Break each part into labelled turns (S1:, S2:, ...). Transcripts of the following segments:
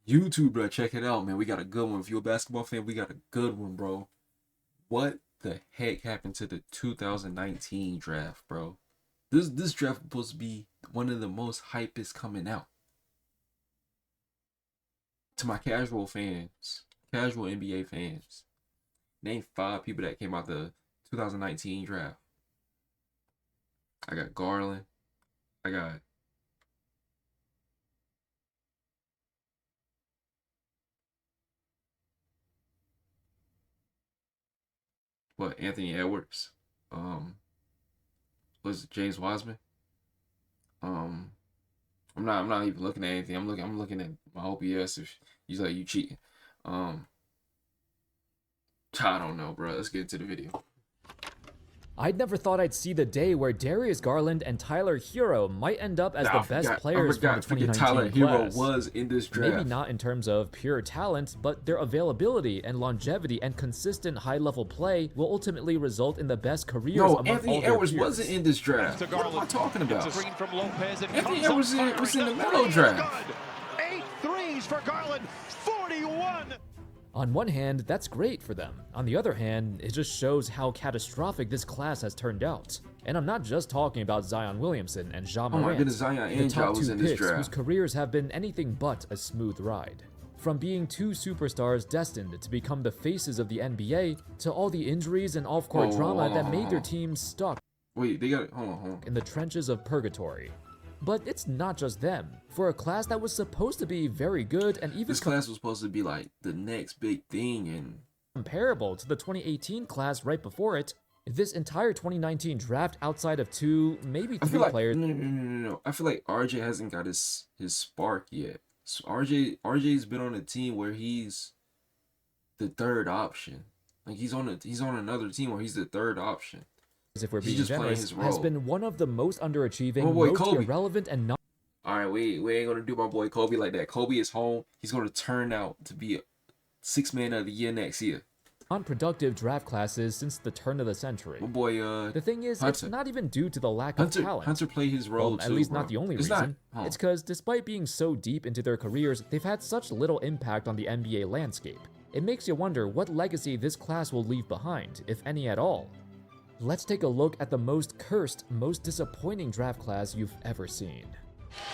S1: YouTube, bro, check it out, man. We got a good one. If you're a basketball fan, we got a good one, bro. What the heck happened to the 2019 draft, bro? This draft was supposed to be one of the most hypest coming out. To my casual fans, casual NBA fans, name 5 people that came out the 2019 draft. I got Garland. I got Anthony Edwards. Was it James Wiseman? I'm not even looking at anything. I'm looking at my OPS. If you like you cheating. I don't know, bro. Let's get into the video.
S2: I'd never thought I'd see the day where Darius Garland and Tyler Hero might end up as the best players from the 2019
S1: Tyler
S2: class.
S1: Hero was in this draft.
S2: Maybe not in terms of pure talent, but their availability and longevity and consistent high-level play will ultimately result in the best careers among all their
S1: Anthony Edwards
S2: peers.
S1: wasn't in this draft. What am I talking about? Anthony Edwards was in the Melo draft.
S3: 8 threes for Garland, 41.
S2: On one hand, that's great for them. On the other hand, it just shows how catastrophic this class has turned out. And I'm not just talking about Zion Williamson and Ja Morant.
S1: Oh my goodness, Zion and Ja was in this draft.
S2: Whose careers have been anything but a smooth ride. From being 2 superstars destined to become the faces of the NBA, to all the injuries and off-court drama that made their teams stuck
S1: Wait, they got it. Hold on.
S2: in the trenches of purgatory. But it's not just them. For a class that was supposed to be very good and even
S1: This class was supposed to be like the next big thing, and
S2: comparable to the 2018 class right before it, this entire 2019 draft outside of 2, maybe 3 players.
S1: No. I feel like RJ hasn't got his spark yet. So RJ's been on a team where he's the third option. Like he's on another team where he's the third option.
S2: If we're being generous, has been one of the most underachieving, most
S1: Kobe.
S2: irrelevant, and not.
S1: All right, we ain't gonna do my boy Kobe like that. Kobe is home. He's gonna turn out to be a 6th man of the year next year.
S2: Unproductive draft classes since the turn of the century.
S1: My boy,
S2: the thing is,
S1: Hunter.
S2: it's not even due to the lack of talent.
S1: Hunter played his role too,
S2: at least
S1: bro.
S2: not the only reason. It's because despite being so deep into their careers, they've had such little impact on the NBA landscape. It makes you wonder what legacy this class will leave behind, if any at all. Let's take a look at the most cursed, most disappointing draft class you've ever seen.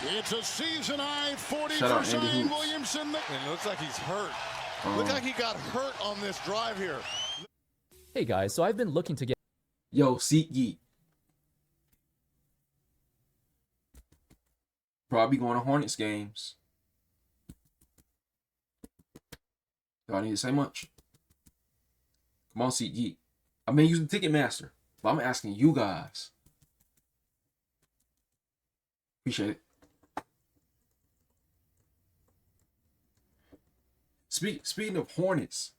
S4: It's a season high 40
S1: Shout out
S4: for
S1: Andy
S4: Zion
S1: Hoops.
S4: Williamson. And it looks like he's hurt. Looks like he got hurt on this drive here.
S2: Hey guys, so I've been looking to get
S1: Yo, SeatGeek. Probably going to Hornets games. Y'all need to say much. Come on, SeatGeek. I've been using Ticketmaster, but I'm asking you guys. Appreciate it. Speaking of Hornets,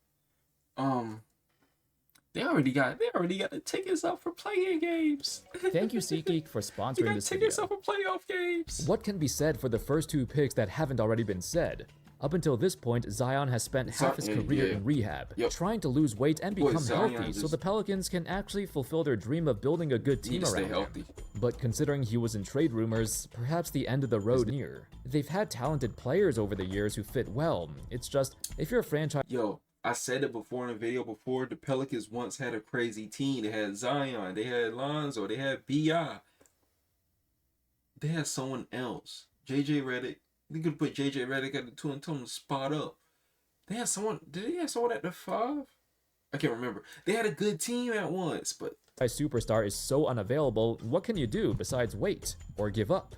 S1: they already got the tickets up for playing games.
S2: Thank you, SeatGeek, for
S1: They
S2: sponsoring
S1: got
S2: this
S1: tickets
S2: video.
S1: up for playoff games.
S2: What can be said for the first 2 picks that haven't already been said? Up until this point, Zion has spent half his career in rehab, trying to lose weight and become healthy so the Pelicans can actually fulfill their dream of building a good team around him. But considering he was in trade rumors, perhaps the end of the road is near. They've had talented players over the years who fit well. It's just, if you're a franchise...
S1: Yo, I said it before in a video before, the Pelicans once had a crazy team. They had Zion, they had Lonzo, they had B.I. They had someone else. J.J. Redick. They could put J.J. Redick at the 2 and tell him to spot up. They had someone, did they have someone at the 5? I can't remember. They had a good team at once, but...
S2: A superstar is so unavailable, what can you do besides wait or give up?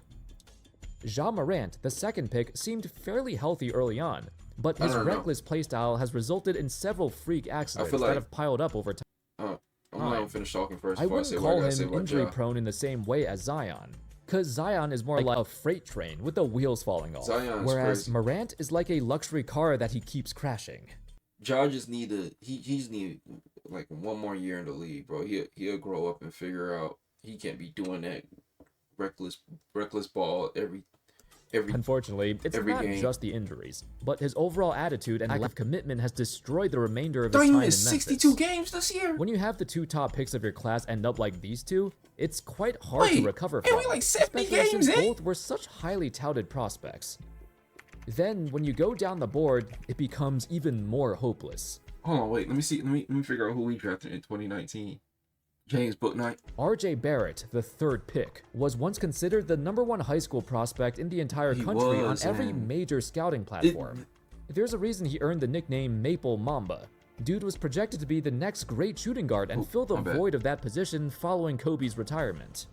S2: Ja Morant, the 2nd pick, seemed fairly healthy early on, but his reckless playstyle has resulted in several freak accidents that have piled up over time.
S1: I'm not gonna finish talking first.
S2: I wouldn't call him injury-prone in the same way as Zion, because Zion is more like a freight train with the wheels falling off, whereas Morant is like a luxury car that he keeps crashing.
S1: Ja just he's need like 1 more year in the league, bro. He'll grow up and figure out he can't be doing that reckless ball every
S2: Unfortunately, it's not just the injuries, but his overall attitude and lack of commitment has destroyed the remainder of his time in Memphis.
S1: 62 games this year.
S2: When you have the 2 top picks of your class end up like these 2, it's quite hard to recover from,
S1: we like 70
S2: especially
S1: games
S2: since
S1: in?
S2: both were such highly touted prospects. Then, when you go down the board, it becomes even more hopeless.
S1: Hold on, wait. Let me see. Let me figure out who we drafted in 2019. James Bouknight.
S2: R.J. Barrett, the third pick, was once considered the #1 high school prospect in the entire country on every major scouting platform. There's a reason he earned the nickname Maple Mamba. Dude was projected to be the next great shooting guard and fill the void of that position following Kobe's retirement.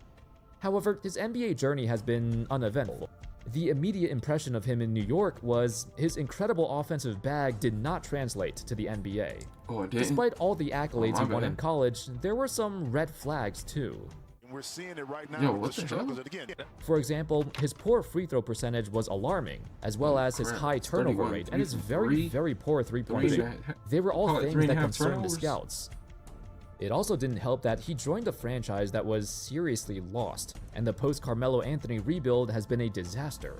S2: However, his NBA journey has been uneventful. The immediate impression of him in New York was his incredible offensive bag did not translate to the NBA.
S1: Oh, it didn't?
S2: Despite all the accolades he won in college, there were some red flags too.
S4: We're seeing it right now.
S1: Yo, what the hell?
S2: For example, his poor free throw percentage was alarming, as well as his high turnover rate and his very poor three-point shooting. They were all things that concerned the scouts. It also didn't help that he joined a franchise that was seriously lost, and the post-Carmelo Anthony rebuild has been a disaster.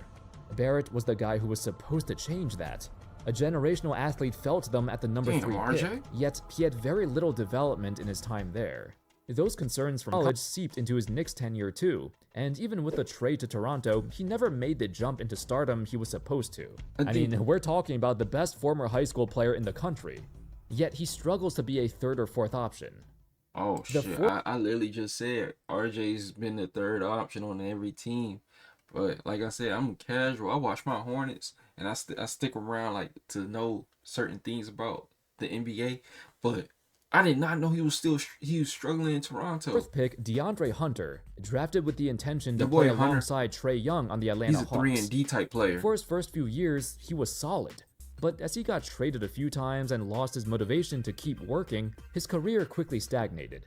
S2: Barrett was the guy who was supposed to change that. A generational athlete fell to them at the #3 pick, yet he had very little development in his time there. Those concerns from college seeped into his Knicks tenure too, and even with the trade to Toronto, he never made the jump into stardom he was supposed to. I mean, we're talking about the best former high school player in the country, yet he struggles to be a third or fourth option.
S1: Oh shit, I literally just said RJ's been the third option on every team. But like I said, I'm casual. I watch my Hornets and I stick around like to know certain things about the NBA. But I did not know he was struggling in Toronto.
S2: Fourth pick, DeAndre Hunter, drafted with the intention to play alongside Trae Young on the Atlanta Hawks.
S1: He's a 3-and-D type player.
S2: For his first few years, he was solid. But as he got traded a few times and lost his motivation to keep working, his career quickly stagnated.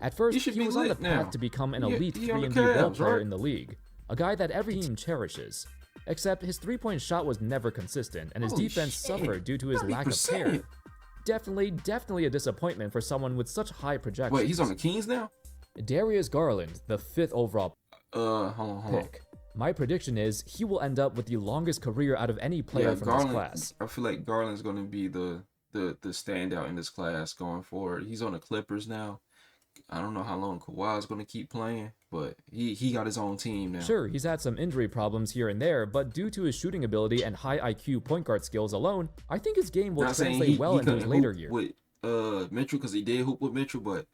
S2: At first, he was on the path to become an elite 3-and-D role player in the league, a guy that every team cherishes. Except his three-point shot was never consistent, and his defense suffered due to his lack of care. Definitely a disappointment for someone with such high projections.
S1: Wait, he's on the Kings now?
S2: Darius Garland, the 5th overall
S1: hold on.
S2: My prediction is he will end up with the longest career out of any player from this class.
S1: I feel like Garland's going to be the standout in this class going forward. He's on the Clippers now. I don't know how long Kawhi's going to keep playing, but he got his own team now.
S2: Sure, he's had some injury problems here and there, but due to his shooting ability and high IQ point guard skills alone, I think his game will translate well into his later years.
S1: With Mitchell, because he did hoop with Mitchell, but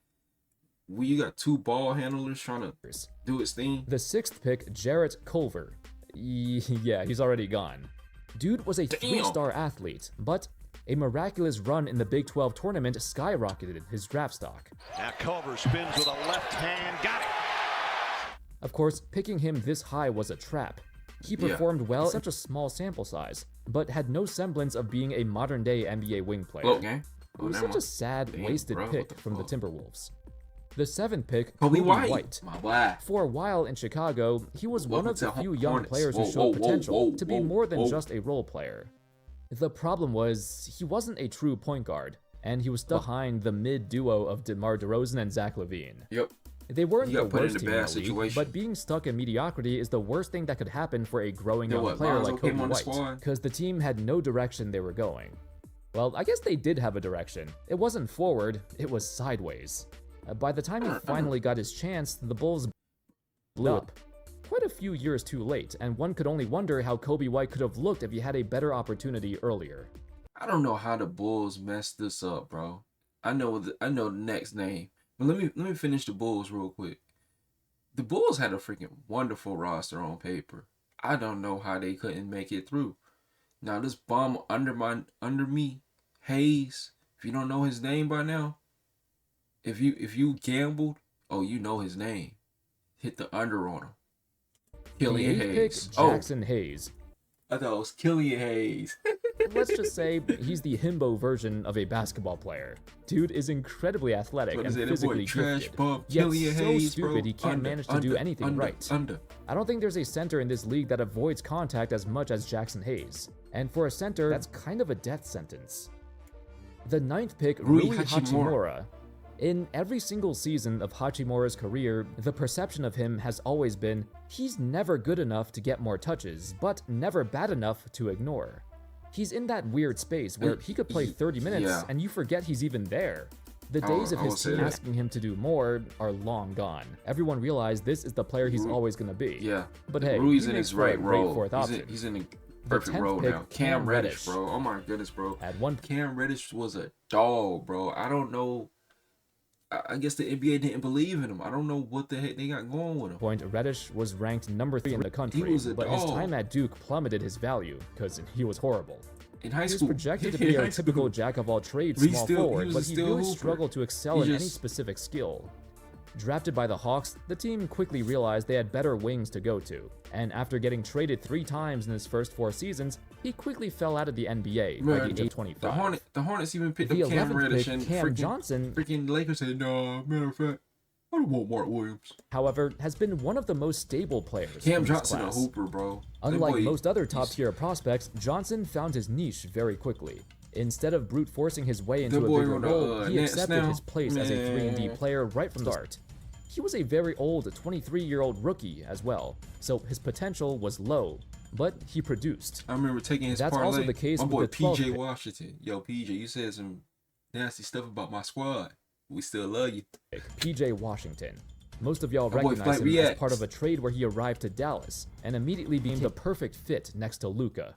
S1: you got two ball handlers trying to do his thing.
S2: The 6th pick, Jarrett Culver. Yeah, he's already gone. Dude was a 3-star athlete, but a miraculous run in the Big 12 tournament skyrocketed his draft stock.
S3: Now Culver spins with a left hand, got it!
S2: Of course, picking him this high was a trap. He performed well in such a small sample size, but had no semblance of being a modern-day NBA wing player. It was such a sad, wasted pick from the Timberwolves. The 7th pick, Kobe White. For a while in Chicago, he was one of the few young players who showed potential to be more than just a role player. The problem was, he wasn't a true point guard, and he was stuck behind the mid-duo of DeMar DeRozan and Zach LaVine. They weren't the worst team in the league, but being stuck in mediocrity is the worst thing that could happen for a growing young player like Kobe White, because the team had no direction they were going. Well, I guess they did have a direction. It wasn't forward, it was sideways. By the time he finally got his chance, the Bulls blew up. Quite a few years too late, and one could only wonder how Kobe White could have looked if he had a better opportunity earlier.
S1: I don't know how the Bulls messed this up, bro. I know the next name, but let me finish the Bulls real quick. The Bulls had a freaking wonderful roster on paper. I don't know how they couldn't make it through. Now this bum under me, Hayes. If you don't know his name by now, if you gambled, oh, you know his name. Hit the under on him. Killian Hayes.
S2: Jackson Hayes.
S1: I thought it was Killian Hayes.
S2: Let's just say he's the himbo version of a basketball player. Dude is incredibly athletic and physically gifted, yet so stupid he can't manage to do anything right. I don't think there's a center in this league that avoids contact as much as Jackson Hayes. And for a center, that's kind of a death sentence. The 9th pick, Rui Hachimura. In every single season of Hachimura's career, the perception of him has always been, he's never good enough to get more touches, but never bad enough to ignore. He's in that weird space where he could play 30 minutes and you forget he's even there. The days of his team asking him to do more are long gone. Everyone realized this is the player he's always going to be. But hey,
S1: Rui's
S2: he
S1: in
S2: makes
S1: his
S2: for a
S1: right
S2: great
S1: role.
S2: fourth option.
S1: He's in perfect role now. Cam Reddish, bro. Oh my goodness, bro. Cam Reddish was a dog, bro. I don't know. I guess the NBA didn't believe in him. I don't know what the heck they got going with him.
S2: Reddish was ranked number 3 in the country, but his time at Duke plummeted his value because he was horrible.
S1: In high school,
S2: he was projected to be a typical jack-of-all-trades small forward, but he really struggled to excel in any specific skill. Drafted by the Hawks, the team quickly realized they had better wings to go to, and after getting traded 3 times in his first 4 seasons, he quickly fell out of the NBA by the age 25.
S1: The Hornets even picked up Cam Reddish, and freaking Lakers said, "No, matter of fact, I don't want Mark Williams."
S2: However, has been one of the most stable players.
S1: Cam Johnson, a hooper, bro.
S2: Unlike most other top-tier prospects, Johnson found his niche very quickly. Instead of brute forcing his way into a bigger role, he accepted his place as a 3-and-D player right from the start. He was a very old 23-year-old rookie as well, so his potential was low, but he produced.
S1: I remember taking his parlay.
S2: That's also the case with the 12th
S1: PJ Washington. Yo, PJ, you said some nasty stuff about my squad. We still love you.
S2: PJ Washington. Most of y'all recognize him as part of a trade where he arrived to Dallas and immediately became the perfect fit next to Luka.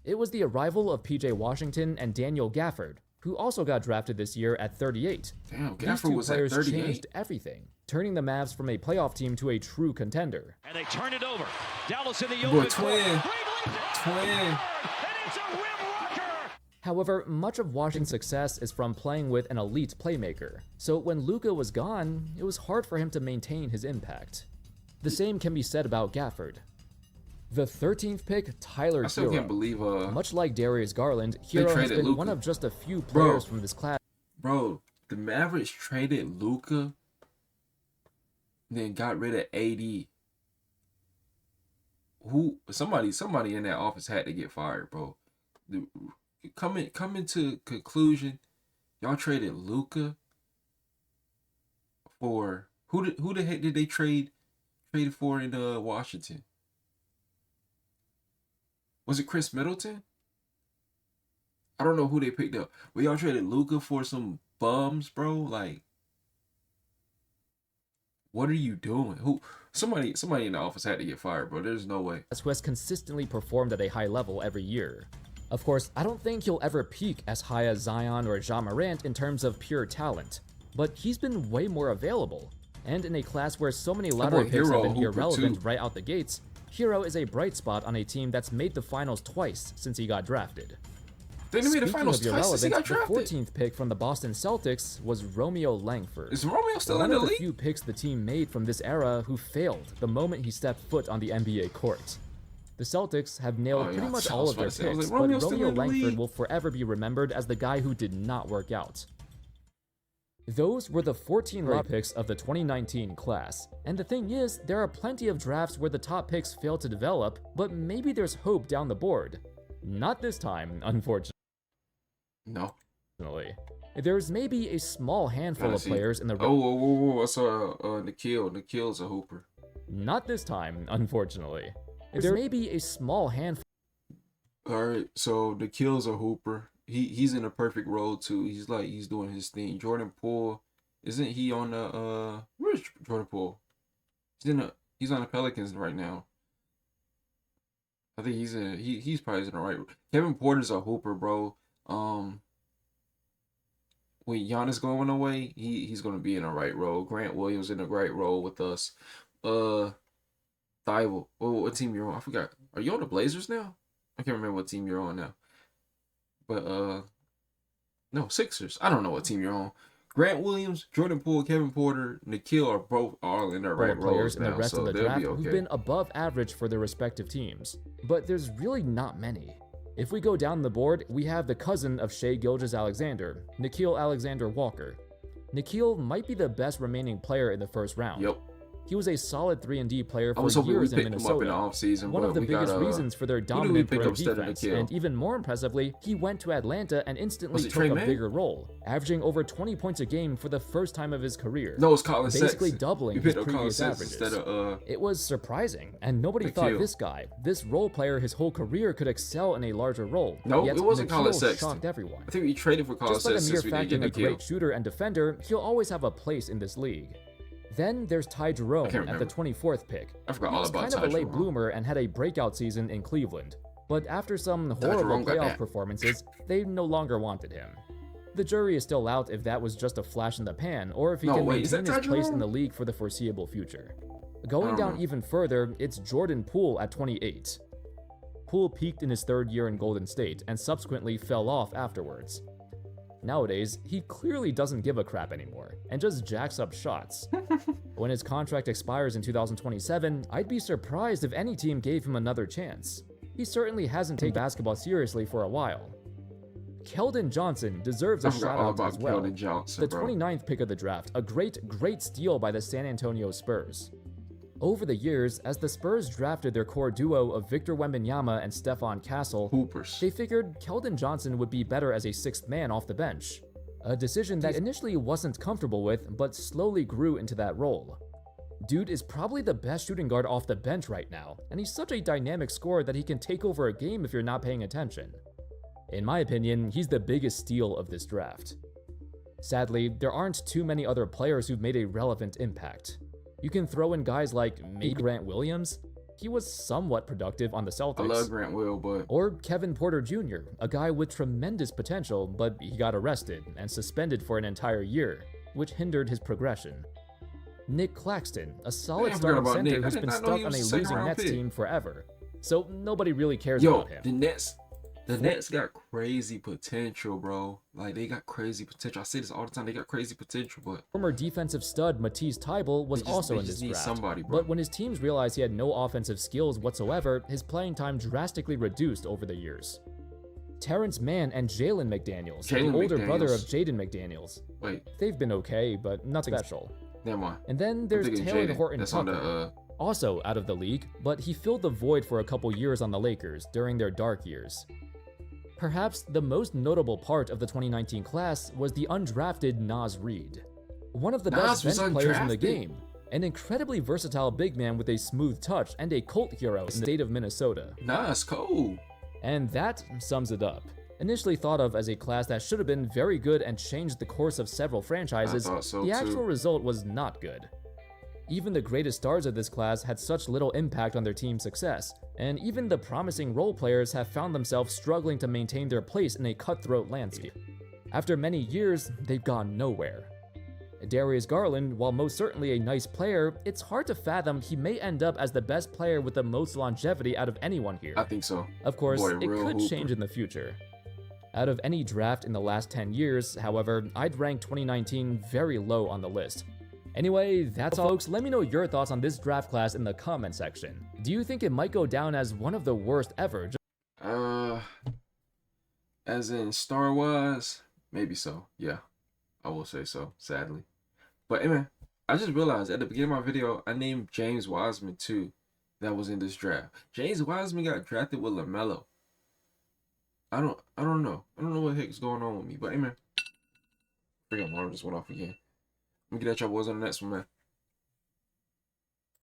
S2: It was the arrival of PJ Washington and Daniel Gafford, who also got drafted this year at 38.
S1: Damn, Gafford was at 38.
S2: Changed everything, turning the Mavs from a playoff team to a true contender.
S3: And they turn it over. Dallas in the open.
S1: Twin.
S3: And it's a rim rocker.
S2: However, much of Washington's success is from playing with an elite playmaker. So when Luka was gone, it was hard for him to maintain his impact. The same can be said about Gafford. The 13th pick, Tyler Hero.
S1: I still can't believe
S2: much like Darius Garland, Hero has been one of just a few players from this class.
S1: Bro, the Mavericks traded Luka, then got rid of AD. Somebody in that office had to get fired, bro. Coming to conclusion, y'all traded Luka for who the heck did they traded for in Washington? Was it Chris Middleton? I don't know who they picked up. But y'all traded Luka for some bums, bro. Like, what are you doing? Somebody in the office had to get fired, bro. There's no way.
S2: Who has consistently performed at a high level every year. Of course, I don't think he'll ever peak as high as Zion or Ja Morant in terms of pure talent, but he's been way more available. And in a class where so many lottery picks have been irrelevant right out the gates, Hero is a bright spot on a team that's made the finals twice since he got drafted.
S1: They made the finals twice since he got drafted.
S2: The 14th pick from the Boston Celtics was Romeo Langford.
S1: Is Romeo still in the league?
S2: One of the few picks the team made from this era who failed the moment he stepped foot on the NBA court. The Celtics have nailed pretty much all of their picks, but Romeo Langford will forever be remembered as the guy who did not work out. Those were the 14 late picks of the 2019 class, and the thing is, there are plenty of drafts where the top picks fail to develop, but maybe there's hope down the board. Not this time, unfortunately.
S1: No.
S2: There's maybe a small handful of players in the...
S1: I saw Nikhil. Nikhil's a hooper.
S2: Not this time, unfortunately. There may be a small handful...
S1: Alright, so Nikhil's a hooper. He's in a perfect role too. He's doing his thing. Jordan Poole, isn't he on the where's Jordan Poole? He's on the Pelicans right now. I think he's probably in the right. Kevin Porter's a hooper, bro. When Giannis going away, he's gonna be in the right role. Grant Williams in the right role with us. Thibault. What team you're on? I forgot. Are you on the Blazers now? I can't remember what team you're on now. But no, Sixers. I don't know what team you're on. Grant Williams, Jordan Poole, Kevin Porter, Nikhil are both all in their right roles now,
S2: in the rest
S1: so
S2: of the
S1: they'll
S2: draft
S1: be okay.
S2: Who've been above average for their respective teams, but there's really not many. If we go down the board, we have the cousin of Shai Gilgeous-Alexander, Nickeil Alexander-Walker. Nickeil might be the best remaining player in the first round.
S1: Yep.
S2: He was a solid 3-and-D player for years in Minnesota. One of the biggest reasons for their dominant perimeter defense, and even more impressively, he went to Atlanta and instantly took a bigger role, averaging over 20 points a game for the first time of his career.
S1: No, it's Colin Sexton.
S2: Basically doubling his previous averages. It was surprising, and nobody thought this guy, this role player his whole career, could excel in a larger role.
S1: No,
S2: yet
S1: it wasn't Colin Sexton.
S2: Shocked everyone.
S1: I think we traded for Colin Sexton.
S2: Just like a mere fact being a great shooter and defender, he'll always have a place in this league. Then there's Ty Jerome at the 24th pick.
S1: I forgot all about Ty Jerome.
S2: He was kind of a late bloomer and had a breakout season in Cleveland. But after some horrible playoff performances, they no longer wanted him. The jury is still out if that was just a flash in the pan, or if he can maintain his place in the league for the foreseeable future. Going down even further, it's Jordan Poole at 28. Poole peaked in his third year in Golden State, and subsequently fell off afterwards. Nowadays, he clearly doesn't give a crap anymore, and just jacks up shots. When his contract expires in 2027, I'd be surprised if any team gave him another chance. He certainly hasn't taken basketball seriously for a while. Keldon Johnson deserves a shout-out as well. The 29th pick of the draft, a great steal by the San Antonio Spurs. Over the years, as the Spurs drafted their core duo of Victor Wembanyama and Stephon Castle, they figured Keldon Johnson would be better as a sixth man off the bench. A decision that initially wasn't comfortable with, but slowly grew into that role. Dude is probably the best shooting guard off the bench right now, and he's such a dynamic scorer that he can take over a game if you're not paying attention. In my opinion, he's the biggest steal of this draft. Sadly, there aren't too many other players who've made a relevant impact. You can throw in guys like maybe Grant Williams. He was somewhat productive on the Celtics.
S1: I love Grant Will, but...
S2: Or Kevin Porter Jr., a guy with tremendous potential, but he got arrested and suspended for an entire year, which hindered his progression. Nick Claxton, a solid starting center who's been stuck on a losing Nets team forever, so nobody really cares about him.
S1: The Nets got crazy potential, bro. Like, they got crazy potential. I say this all the time. They got crazy potential, but...
S2: Former defensive stud Matisse Thybulle was also in this draft. But when his teams realized he had no offensive skills whatsoever, his playing time drastically reduced over the years. Terrence Mann and Jalen McDaniels, the older brother of Jaden McDaniels. They've been okay, but nothing special.
S1: Never mind.
S2: And then there's Taylor Horton Tucker, also out of the league, but he filled the void for a couple years on the Lakers during their dark years. Perhaps the most notable part of the 2019 class was the undrafted Naz Reid. One of the best bench players in the game, an incredibly versatile big man with a smooth touch and a cult hero in the state of Minnesota.
S1: Nas, cool.
S2: And that sums it up. Initially thought of as a class that should have been very good and changed the course of several franchises, the actual result was not good. Even the greatest stars of this class had such little impact on their team's success, and even the promising role players have found themselves struggling to maintain their place in a cutthroat landscape. After many years, they've gone nowhere. Darius Garland, while most certainly a nice player, it's hard to fathom he may end up as the best player with the most longevity out of anyone here.
S1: I think so.
S2: Of course, it could change in the future. Out of any draft in the last 10 years, however, I'd rank 2019 very low on the list. Anyway, that's all folks. Let me know your thoughts on this draft class in the comment section. Do you think it might go down as one of the worst ever?
S1: As in star-wise, maybe so. Yeah, I will say so, sadly. But anyway, I just realized at the beginning of my video, I named James Wiseman too. That was in this draft. James Wiseman got drafted with LaMelo. I don't know. I don't know what the heck is going on with me. But anyway, freaking alarm just went off again. I'm gonna get at y'all boys on the next one, man.